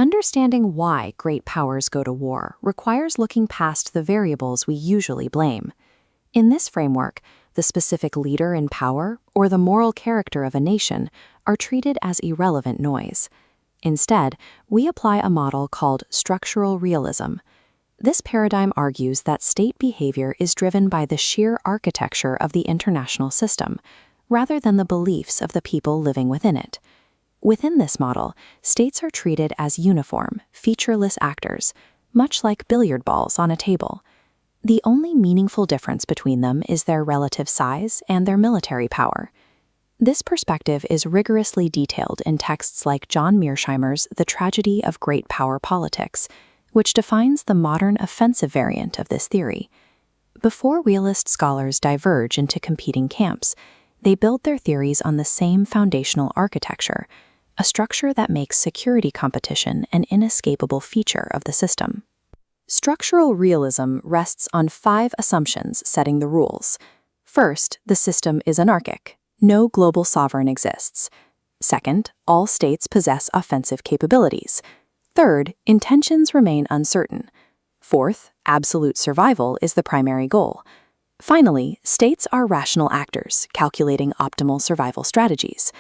Understanding why great powers go to war requires looking past the variables we usually blame. In this framework, the specific leader in power or the moral character of a nation are treated as irrelevant noise. Instead, we apply a model called structural realism. This paradigm argues that state behavior is driven by the sheer architecture of the international system, rather than the beliefs of the people living within it. Within this model, states are treated as uniform, featureless actors, much like billiard balls on a table. The only meaningful difference between them is their relative size and their military power. This perspective is rigorously detailed in texts like John Mearsheimer's The Tragedy of Great Power Politics, which defines the modern offensive variant of this theory. Before realist scholars diverge into competing camps, they build their theories on the same foundational architecture, a structure that makes security competition an inescapable feature of the system. Structural realism rests on 5 assumptions setting the rules. First, the system is anarchic. No global sovereign exists. Second, all states possess offensive capabilities. Third, intentions remain uncertain. Fourth, absolute survival is the primary goal. Finally, states are rational actors, calculating optimal survival strategies.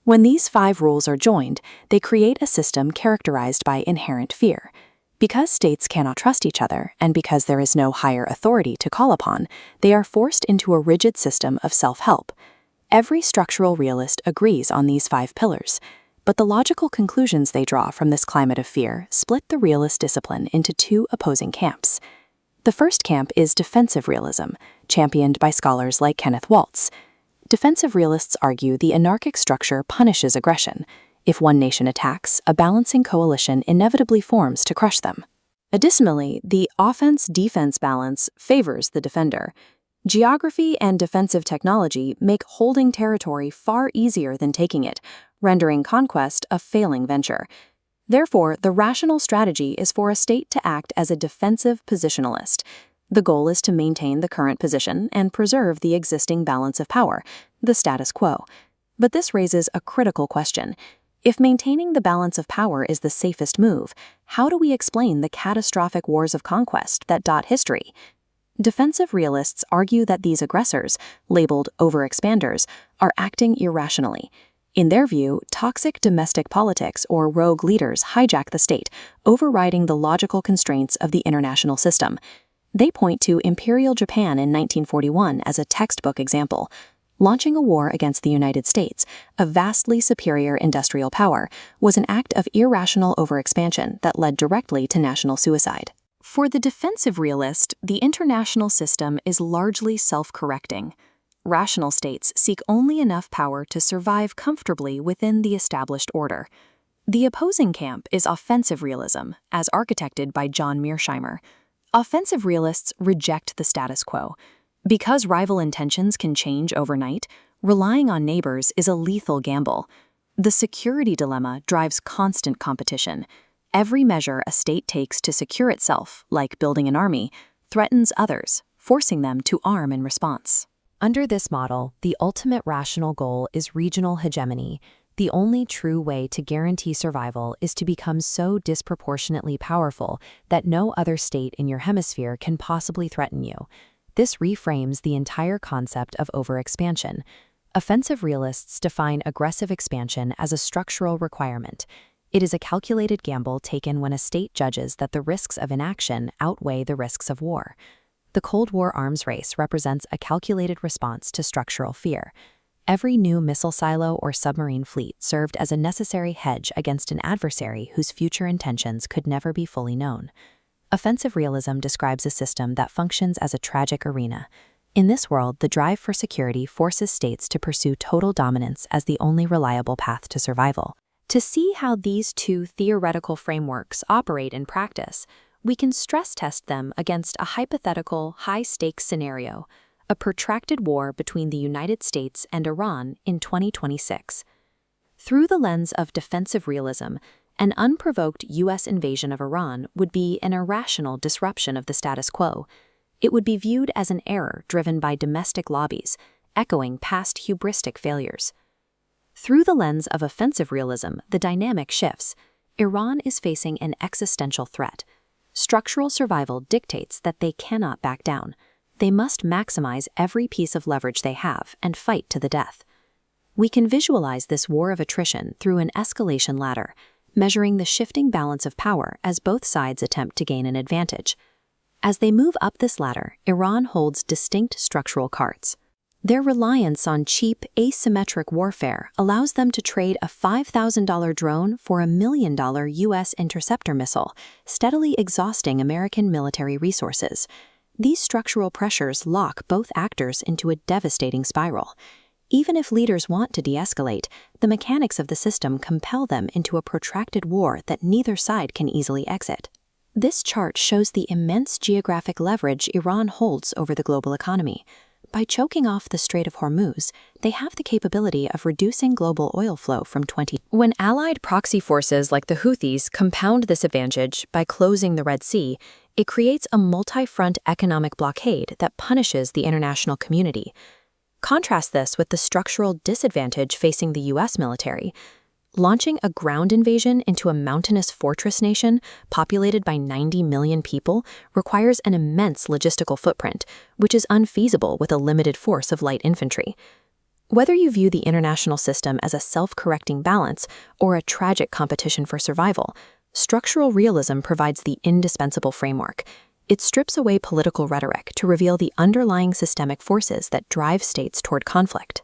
When these 5 rules are joined, they create a system characterized by inherent fear. Because states cannot trust each other, and because there is no higher authority to call upon, they are forced into a rigid system of self-help. Every structural realist agrees on these 5 pillars, but the logical conclusions they draw from this climate of fear split the realist discipline into 2 opposing camps. The first camp is defensive realism, championed by scholars like Kenneth Waltz. Defensive realists argue the anarchic structure punishes aggression. If one nation attacks, a balancing coalition inevitably forms to crush them. Additionally, the offense-defense balance favors the defender. Geography and defensive technology make holding territory far easier than taking it, rendering conquest a failing venture. Therefore, the rational strategy is for a state to act as a defensive positionalist. The goal is to maintain the current position and preserve the existing balance of power, the status quo. But this raises a critical question. If maintaining the balance of power is the safest move, how do we explain the catastrophic wars of conquest that dot history? Defensive realists argue that these aggressors, labeled overexpanders, are acting irrationally. In their view, toxic domestic politics or rogue leaders hijack the state, overriding the logical constraints of the international system. They point to Imperial Japan in 1941 as a textbook example. Launching a war against the United States, a vastly superior industrial power, was an act of irrational overexpansion that led directly to national suicide. For the defensive realist, the international system is largely self-correcting. Rational states seek only enough power to survive comfortably within the established order. The opposing camp is offensive realism, as architected by John Mearsheimer. Offensive realists reject the status quo. Because rival intentions can change overnight, relying on neighbors is a lethal gamble. The security dilemma drives constant competition. Every measure a state takes to secure itself, like building an army, threatens others, forcing them to arm in response. Under this model, the ultimate rational goal is regional hegemony. The only true way to guarantee survival is to become so disproportionately powerful that no other state in your hemisphere can possibly threaten you. This reframes the entire concept of overexpansion. Offensive realists define aggressive expansion as a structural requirement. It is a calculated gamble taken when a state judges that the risks of inaction outweigh the risks of war. The Cold War arms race represents a calculated response to structural fear. Every new missile silo or submarine fleet served as a necessary hedge against an adversary whose future intentions could never be fully known. Offensive realism describes a system that functions as a tragic arena. In this world, the drive for security forces states to pursue total dominance as the only reliable path to survival. To see how these 2 theoretical frameworks operate in practice, we can stress test them against a hypothetical high-stakes scenario, a protracted war between the United States and Iran in 2026. Through the lens of defensive realism, an unprovoked U.S. invasion of Iran would be an irrational disruption of the status quo. It would be viewed as an error driven by domestic lobbies, echoing past hubristic failures. Through the lens of offensive realism, the dynamic shifts. Iran is facing an existential threat. Structural survival dictates that they cannot back down. They must maximize every piece of leverage they have and fight to the death. We can visualize this war of attrition through an escalation ladder, measuring the shifting balance of power as both sides attempt to gain an advantage. As they move up this ladder, Iran holds distinct structural cards. Their reliance on cheap, asymmetric warfare allows them to trade a $5,000 drone for a $1 million U.S. interceptor missile, steadily exhausting American military resources. These structural pressures lock both actors into a devastating spiral. Even if leaders want to de-escalate, the mechanics of the system compel them into a protracted war that neither side can easily exit. This chart shows the immense geographic leverage Iran holds over the global economy. By choking off the Strait of Hormuz, they have the capability of reducing global oil flow from 20. When allied proxy forces like the Houthis compound this advantage by closing the Red Sea, it creates a multi-front economic blockade that punishes the international community. Contrast this with the structural disadvantage facing the U.S. military. Launching a ground invasion into a mountainous fortress nation populated by 90 million people requires an immense logistical footprint, which is unfeasible with a limited force of light infantry. Whether you view the international system as a self-correcting balance or a tragic competition for survival, structural realism provides the indispensable framework. It strips away political rhetoric to reveal the underlying systemic forces that drive states toward conflict.